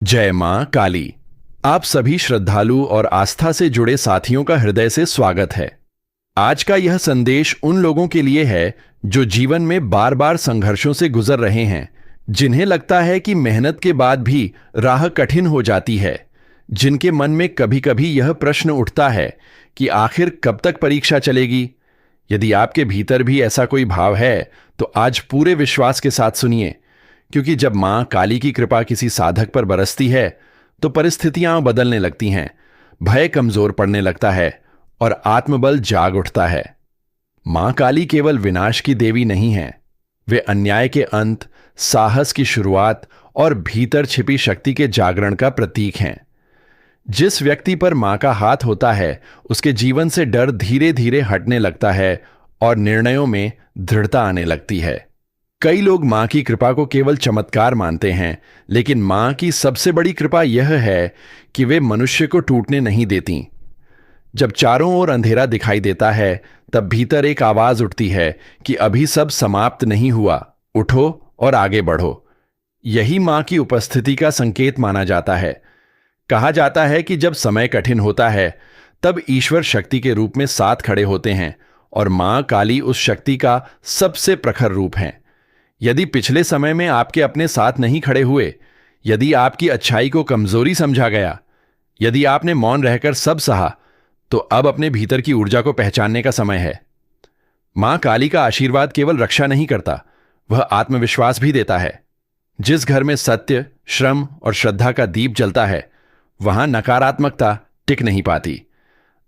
जय मां काली। आप सभी श्रद्धालु और आस्था से जुड़े साथियों का हृदय से स्वागत है। आज का यह संदेश उन लोगों के लिए है जो जीवन में बार बार संघर्षों से गुजर रहे हैं, जिन्हें लगता है कि मेहनत के बाद भी राह कठिन हो जाती है, जिनके मन में कभी कभी यह प्रश्न उठता है कि आखिर कब तक परीक्षा चलेगी। यदि आपके भीतर भी ऐसा कोई भाव है तो आज पूरे विश्वास के साथ सुनिए, क्योंकि जब मां काली की कृपा किसी साधक पर बरसती है तो परिस्थितियां बदलने लगती हैं, भय कमजोर पड़ने लगता है और आत्मबल जाग उठता है। मां काली केवल विनाश की देवी नहीं है, वे अन्याय के अंत, साहस की शुरुआत और भीतर छिपी शक्ति के जागरण का प्रतीक हैं। जिस व्यक्ति पर मां का हाथ होता है उसके जीवन से डर धीरे धीरे हटने लगता है और निर्णयों में दृढ़ता आने लगती है। कई लोग मां की कृपा को केवल चमत्कार मानते हैं, लेकिन मां की सबसे बड़ी कृपा यह है कि वे मनुष्य को टूटने नहीं देती। जब चारों ओर अंधेरा दिखाई देता है तब भीतर एक आवाज उठती है कि अभी सब समाप्त नहीं हुआ, उठो और आगे बढ़ो। यही मां की उपस्थिति का संकेत माना जाता है। कहा जाता है कि जब समय कठिन होता है तब ईश्वर शक्ति के रूप में साथ खड़े होते हैं और मां काली उस शक्ति का सबसे प्रखर रूप है। यदि पिछले समय में आपके अपने साथ नहीं खड़े हुए, यदि आपकी अच्छाई को कमजोरी समझा गया, यदि आपने मौन रहकर सब सहा, तो अब अपने भीतर की ऊर्जा को पहचानने का समय है। मां काली का आशीर्वाद केवल रक्षा नहीं करता, वह आत्मविश्वास भी देता है। जिस घर में सत्य, श्रम और श्रद्धा का दीप जलता है, वहां नकारात्मकता टिक नहीं पाती।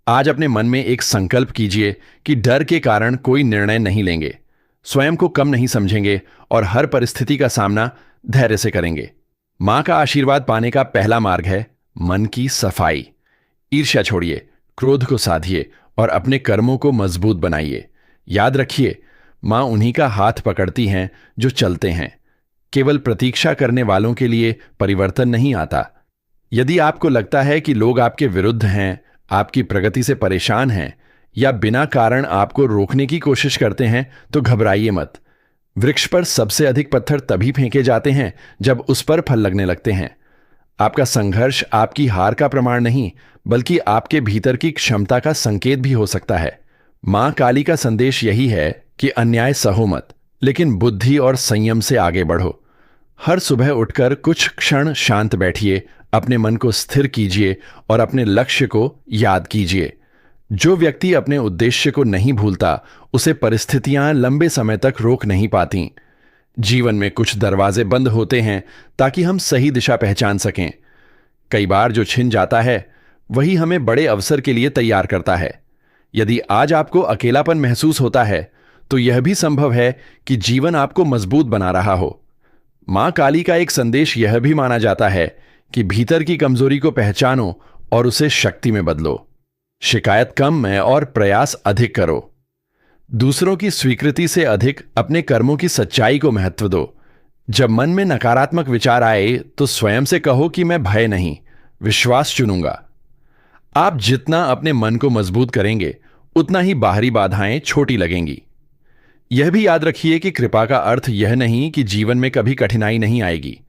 आज अपने मन में एक संकल्प कीजिए कि डर के कारण कोई निर्णय नहीं लेंगे, स्वयं को कम नहीं समझेंगे और हर परिस्थिति का सामना धैर्य से करेंगे। मां का आशीर्वाद पाने का पहला मार्ग है मन की सफाई। ईर्ष्या छोड़िए, क्रोध को साधिए और अपने कर्मों को मजबूत बनाइए। याद रखिए, मां उन्हीं का हाथ पकड़ती हैं जो चलते हैं। केवल प्रतीक्षा करने वालों के लिए परिवर्तन नहीं आता। यदि आपको लगता है कि लोग आपके विरुद्ध हैं, आपकी प्रगति से परेशान हैं या बिना कारण आपको रोकने की कोशिश करते हैं, तो घबराइए मत। वृक्ष पर सबसे अधिक पत्थर तभी फेंके जाते हैं जब उस पर फल लगने लगते हैं। आपका संघर्ष आपकी हार का प्रमाण नहीं, बल्कि आपके भीतर की क्षमता का संकेत भी हो सकता है। मां काली का संदेश यही है कि अन्याय सहो मत, लेकिन बुद्धि और संयम से आगे बढ़ो। हर सुबह उठकर कुछ क्षण शांत बैठिए, अपने मन को स्थिर कीजिए और अपने लक्ष्य को याद कीजिए। जो व्यक्ति अपने उद्देश्य को नहीं भूलता, उसे परिस्थितियां लंबे समय तक रोक नहीं पाती। जीवन में कुछ दरवाजे बंद होते हैं ताकि हम सही दिशा पहचान सकें। कई बार जो छिन जाता है वही हमें बड़े अवसर के लिए तैयार करता है। यदि आज आपको अकेलापन महसूस होता है तो यह भी संभव है कि जीवन आपको मजबूत बना रहा हो। मां काली का एक संदेश यह भी माना जाता है कि भीतर की कमजोरी को पहचानो और उसे शक्ति में बदलो। शिकायत कम है और प्रयास अधिक करो। दूसरों की स्वीकृति से अधिक अपने कर्मों की सच्चाई को महत्व दो। जब मन में नकारात्मक विचार आए तो स्वयं से कहो कि मैं भय नहीं, विश्वास चुनूंगा। आप जितना अपने मन को मजबूत करेंगे, उतना ही बाहरी बाधाएं छोटी लगेंगी। यह भी याद रखिए कि कृपा का अर्थ यह नहीं कि जीवन में कभी कठिनाई नहीं आएगी।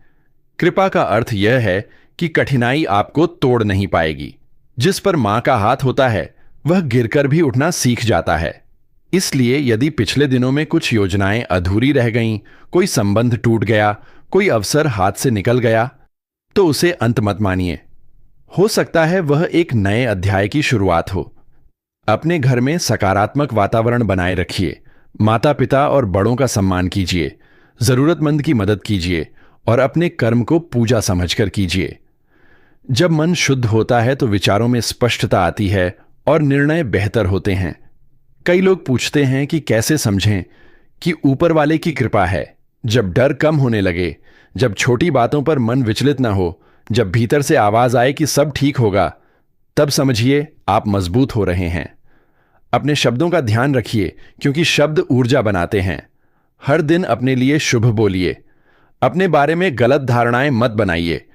कृपा का अर्थ यह है कि कठिनाई आपको तोड़ नहीं पाएगी। जिस पर मां का हाथ होता है वह गिरकर भी उठना सीख जाता है। इसलिए यदि पिछले दिनों में कुछ योजनाएं अधूरी रह गईं, कोई संबंध टूट गया, कोई अवसर हाथ से निकल गया, तो उसे अंत मत मानिए। हो सकता है वह एक नए अध्याय की शुरुआत हो। अपने घर में सकारात्मक वातावरण बनाए रखिए। माता पिता और बड़ों का सम्मान कीजिए, जरूरतमंद की मदद कीजिए और अपने कर्म को पूजा समझकर कीजिए। जब मन शुद्ध होता है तो विचारों में स्पष्टता आती है और निर्णय बेहतर होते हैं। कई लोग पूछते हैं कि कैसे समझें कि ऊपर वाले की कृपा है। जब डर कम होने लगे, जब छोटी बातों पर मन विचलित न हो, जब भीतर से आवाज आए कि सब ठीक होगा, तब समझिए आप मजबूत हो रहे हैं। अपने शब्दों का ध्यान रखिए, क्योंकि शब्द ऊर्जा बनाते हैं। हर दिन अपने लिए शुभ बोलिए। अपने बारे में गलत धारणाएं मत बनाइए।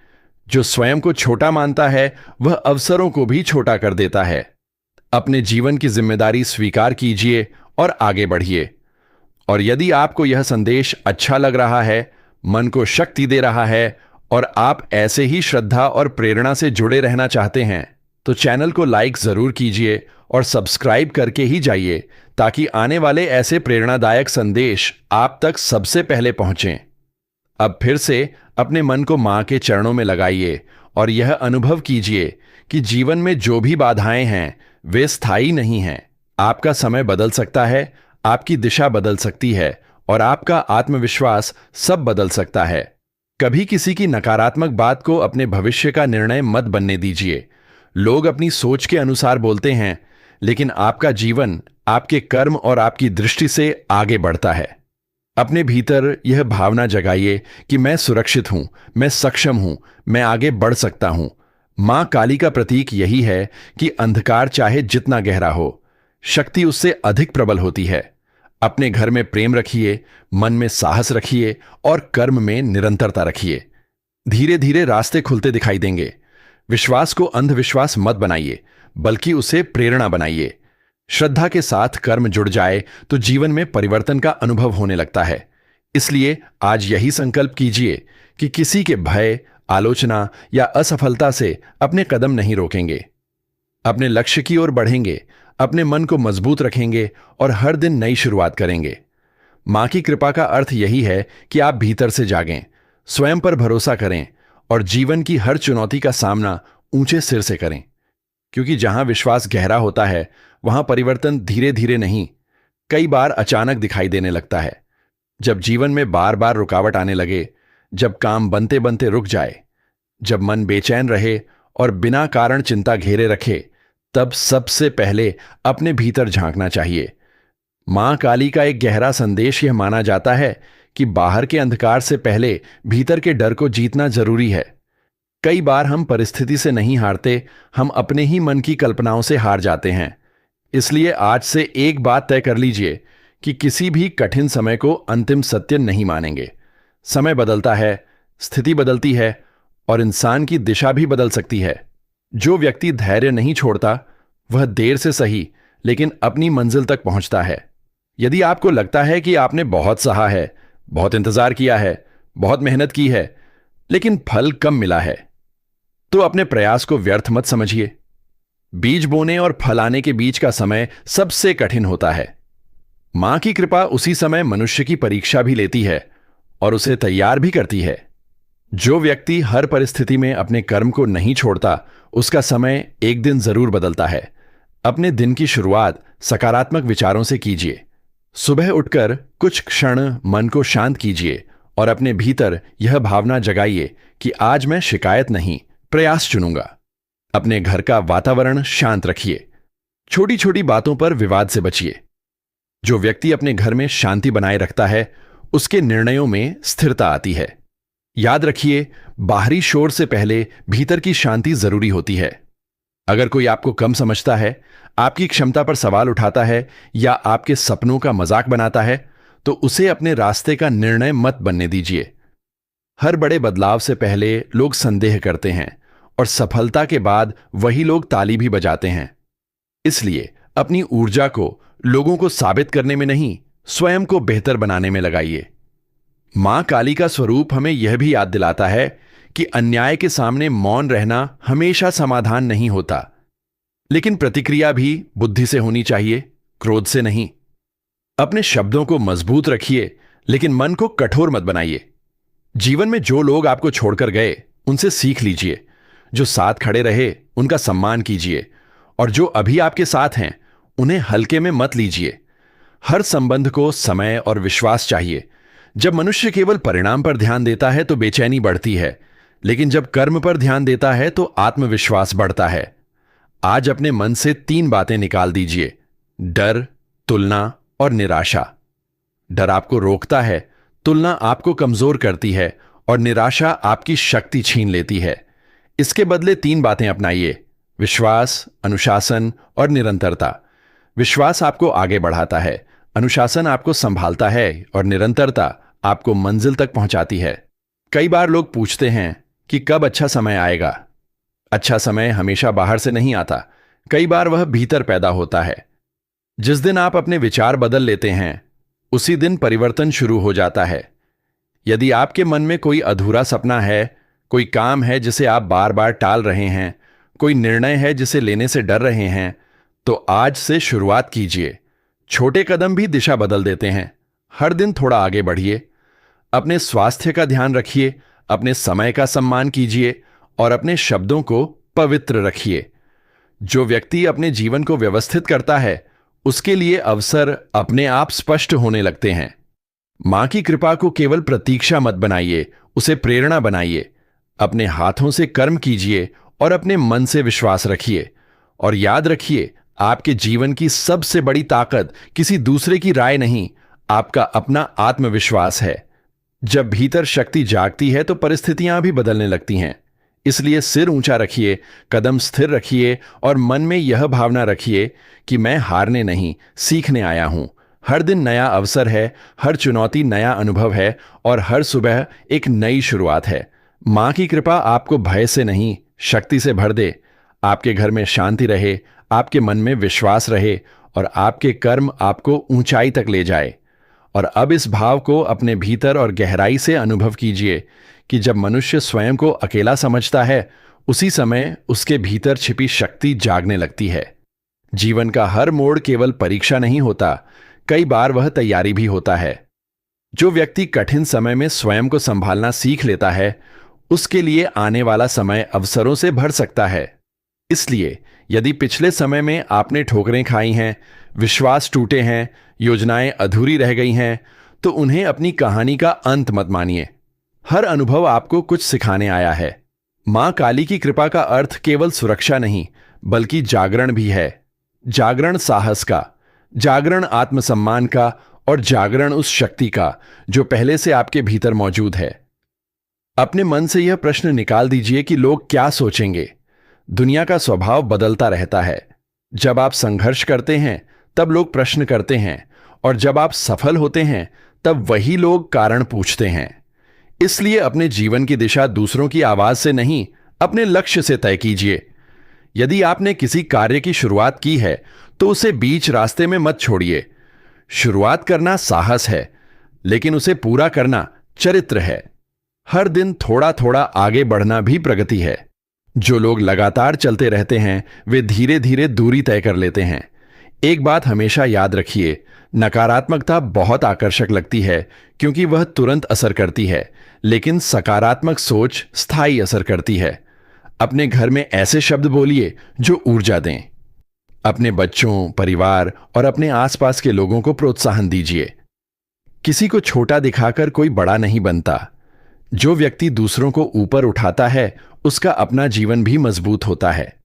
जो स्वयं को छोटा मानता है वह अवसरों को भी छोटा कर देता है। अपने जीवन की जिम्मेदारी स्वीकार कीजिए और आगे बढ़िए। और यदि आपको यह संदेश अच्छा लग रहा है, मन को शक्ति दे रहा है और आप ऐसे ही श्रद्धा और प्रेरणा से जुड़े रहना चाहते हैं तो चैनल को लाइक जरूर कीजिए और सब्सक्राइब करके ही जाइए, ताकि आने वाले ऐसे प्रेरणादायक संदेश आप तक सबसे पहले पहुंचें। अब फिर से अपने मन को मां के चरणों में लगाइए और यह अनुभव कीजिए कि जीवन में जो भी बाधाएं हैं वे स्थायी नहीं हैं। आपका समय बदल सकता है, आपकी दिशा बदल सकती है और आपका आत्मविश्वास सब बदल सकता है। कभी किसी की नकारात्मक बात को अपने भविष्य का निर्णय मत बनने दीजिए। लोग अपनी सोच के अनुसार बोलते हैं, लेकिन आपका जीवन आपके कर्म और आपकी दृष्टि से आगे बढ़ता है। अपने भीतर यह भावना जगाइए कि मैं सुरक्षित हूं, मैं सक्षम हूं, मैं आगे बढ़ सकता हूं। मां काली का प्रतीक यही है कि अंधकार चाहे जितना गहरा हो, शक्ति उससे अधिक प्रबल होती है। अपने घर में प्रेम रखिए, मन में साहस रखिए और कर्म में निरंतरता रखिए। धीरे धीरे रास्ते खुलते दिखाई देंगे। विश्वास को अंधविश्वास मत बनाइए, बल्कि उसे प्रेरणा बनाइए। श्रद्धा के साथ कर्म जुड़ जाए तो जीवन में परिवर्तन का अनुभव होने लगता है। इसलिए आज यही संकल्प कीजिए कि किसी के भय, आलोचना या असफलता से अपने कदम नहीं रोकेंगे। अपने लक्ष्य की ओर बढ़ेंगे, अपने मन को मजबूत रखेंगे और हर दिन नई शुरुआत करेंगे। मां की कृपा का अर्थ यही है कि आप भीतर से जागें, स्वयं पर भरोसा करें और जीवन की हर चुनौती का सामना ऊंचे सिर से करें। क्योंकि जहां विश्वास गहरा होता है, वहां परिवर्तन धीरे धीरे नहीं, कई बार अचानक दिखाई देने लगता है। जब जीवन में बार बार रुकावट आने लगे, जब काम बनते बनते रुक जाए, जब मन बेचैन रहे और बिना कारण चिंता घेरे रखे, तब सबसे पहले अपने भीतर झांकना चाहिए। मां काली का एक गहरा संदेश यह माना जाता है कि बाहर के अंधकार से पहले भीतर के डर को जीतना जरूरी है। कई बार हम परिस्थिति से नहीं हारते, हम अपने ही मन की कल्पनाओं से हार जाते हैं। इसलिए आज से एक बात तय कर लीजिए कि किसी भी कठिन समय को अंतिम सत्य नहीं मानेंगे। समय बदलता है, स्थिति बदलती है और इंसान की दिशा भी बदल सकती है। जो व्यक्ति धैर्य नहीं छोड़ता, वह देर से सही लेकिन अपनी मंजिल तक पहुंचता है। यदि आपको लगता है कि आपने बहुत सहा है, बहुत इंतजार किया है, बहुत मेहनत की है, लेकिन फल कम मिला है, तो अपने प्रयास को व्यर्थ मत समझिए। बीज बोने और फल आने के बीच का समय सबसे कठिन होता है। मां की कृपा उसी समय मनुष्य की परीक्षा भी लेती है और उसे तैयार भी करती है। जो व्यक्ति हर परिस्थिति में अपने कर्म को नहीं छोड़ता, उसका समय एक दिन जरूर बदलता है। अपने दिन की शुरुआत सकारात्मक विचारों से कीजिए। सुबह उठकर कुछ क्षण मन को शांत कीजिए और अपने भीतर यह भावना जगाइए कि आज मैं शिकायत नहीं, प्रयास चुनूंगा। अपने घर का वातावरण शांत रखिए। छोटी छोटी बातों पर विवाद से बचिए। जो व्यक्ति अपने घर में शांति बनाए रखता है, उसके निर्णयों में स्थिरता आती है। याद रखिए, बाहरी शोर से पहले भीतर की शांति जरूरी होती है। अगर कोई आपको कम समझता है, आपकी क्षमता पर सवाल उठाता है या आपके सपनों का मजाक बनाता है, तो उसे अपने रास्ते का निर्णय मत बनने दीजिए। हर बड़े बदलाव से पहले लोग संदेह करते हैं और सफलता के बाद वही लोग ताली भी बजाते हैं। इसलिए अपनी ऊर्जा को लोगों को साबित करने में नहीं, स्वयं को बेहतर बनाने में लगाइए। मां काली का स्वरूप हमें यह भी याद दिलाता है कि अन्याय के सामने मौन रहना हमेशा समाधान नहीं होता, लेकिन प्रतिक्रिया भी बुद्धि से होनी चाहिए, क्रोध से नहीं। अपने शब्दों को मजबूत रखिए, लेकिन मन को कठोर मत बनाइए। जीवन में जो लोग आपको छोड़कर गए, उनसे सीख लीजिए। जो साथ खड़े रहे, उनका सम्मान कीजिए और जो अभी आपके साथ हैं, उन्हें हल्के में मत लीजिए। हर संबंध को समय और विश्वास चाहिए। जब मनुष्य केवल परिणाम पर ध्यान देता है तो बेचैनी बढ़ती है, लेकिन जब कर्म पर ध्यान देता है तो आत्मविश्वास बढ़ता है। आज अपने मन से 3 बातें निकाल दीजिए: डर, तुलना और निराशा। डर आपको रोकता है, तुलना आपको कमजोर करती है और निराशा आपकी शक्ति छीन लेती है। इसके बदले 3 बातें अपनाइए: विश्वास, अनुशासन और निरंतरता। विश्वास आपको आगे बढ़ाता है, अनुशासन आपको संभालता है और निरंतरता आपको मंजिल तक पहुंचाती है। कई बार लोग पूछते हैं कि कब अच्छा समय आएगा। अच्छा समय हमेशा बाहर से नहीं आता, कई बार वह भीतर पैदा होता है। जिस दिन आप अपने विचार बदल लेते हैं, उसी दिन परिवर्तन शुरू हो जाता है। यदि आपके मन में कोई अधूरा सपना है, कोई काम है जिसे आप बार बार टाल रहे हैं, कोई निर्णय है जिसे लेने से डर रहे हैं, तो आज से शुरुआत कीजिए। छोटे कदम भी दिशा बदल देते हैं। हर दिन थोड़ा आगे बढ़िए। अपने स्वास्थ्य का ध्यान रखिए, अपने समय का सम्मान कीजिए और अपने शब्दों को पवित्र रखिए। जो व्यक्ति अपने जीवन को व्यवस्थित करता है, उसके लिए अवसर अपने आप स्पष्ट होने लगते हैं। मां की कृपा को केवल प्रतीक्षा मत बनाइए, उसे प्रेरणा बनाइए। अपने हाथों से कर्म कीजिए और अपने मन से विश्वास रखिए। और याद रखिए, आपके जीवन की सबसे बड़ी ताकत किसी दूसरे की राय नहीं, आपका अपना आत्मविश्वास है। जब भीतर शक्ति जागती है तो परिस्थितियां भी बदलने लगती हैं। इसलिए सिर ऊंचा रखिए, कदम स्थिर रखिए और मन में यह भावना रखिए कि मैं हारने नहीं, सीखने आया हूं। हर दिन नया अवसर है, हर चुनौती नया अनुभव है और हर सुबह एक नई शुरुआत है। मां की कृपा आपको भय से नहीं, शक्ति से भर दे। आपके घर में शांति रहे, आपके मन में विश्वास रहे और आपके कर्म आपको ऊंचाई तक ले जाए। और अब इस भाव को अपने भीतर और गहराई से अनुभव कीजिए कि जब मनुष्य स्वयं को अकेला समझता है, उसी समय उसके भीतर छिपी शक्ति जागने लगती है। जीवन का हर मोड़ केवल परीक्षा नहीं होता, कई बार वह तैयारी भी होता है। जो व्यक्ति कठिन समय में स्वयं को संभालना सीख लेता है, उसके लिए आने वाला समय अवसरों से भर सकता है। इसलिए यदि पिछले समय में आपने ठोकरें खाई हैं, विश्वास टूटे हैं, योजनाएं अधूरी रह गई हैं, तो उन्हें अपनी कहानी का अंत मत मानिए। हर अनुभव आपको कुछ सिखाने आया है। मां काली की कृपा का अर्थ केवल सुरक्षा नहीं, बल्कि जागरण भी है। जागरण साहस का, जागरण आत्मसम्मान का और जागरण उस शक्ति का जो पहले से आपके भीतर मौजूद है। अपने मन से यह प्रश्न निकाल दीजिए कि लोग क्या सोचेंगे। दुनिया का स्वभाव बदलता रहता है। जब आप संघर्ष करते हैं तब लोग प्रश्न करते हैं, और जब आप सफल होते हैं तब वही लोग कारण पूछते हैं। इसलिए अपने जीवन की दिशा दूसरों की आवाज से नहीं, अपने लक्ष्य से तय कीजिए। यदि आपने किसी कार्य की शुरुआत की है तो उसे बीच रास्ते में मत छोड़िए। शुरुआत करना साहस है, लेकिन उसे पूरा करना चरित्र है। हर दिन थोड़ा थोड़ा आगे बढ़ना भी प्रगति है। जो लोग लगातार चलते रहते हैं, वे धीरे धीरे दूरी तय कर लेते हैं। एक बात हमेशा याद रखिए, नकारात्मकता बहुत आकर्षक लगती है क्योंकि वह तुरंत असर करती है, लेकिन सकारात्मक सोच स्थायी असर करती है। अपने घर में ऐसे शब्द बोलिए जो ऊर्जा दें। अपने बच्चों, परिवार और अपने आसपास के लोगों को प्रोत्साहन दीजिए। किसी को छोटा दिखाकर कोई बड़ा नहीं बनता। जो व्यक्ति दूसरों को ऊपर उठाता है, उसका अपना जीवन भी मजबूत होता है।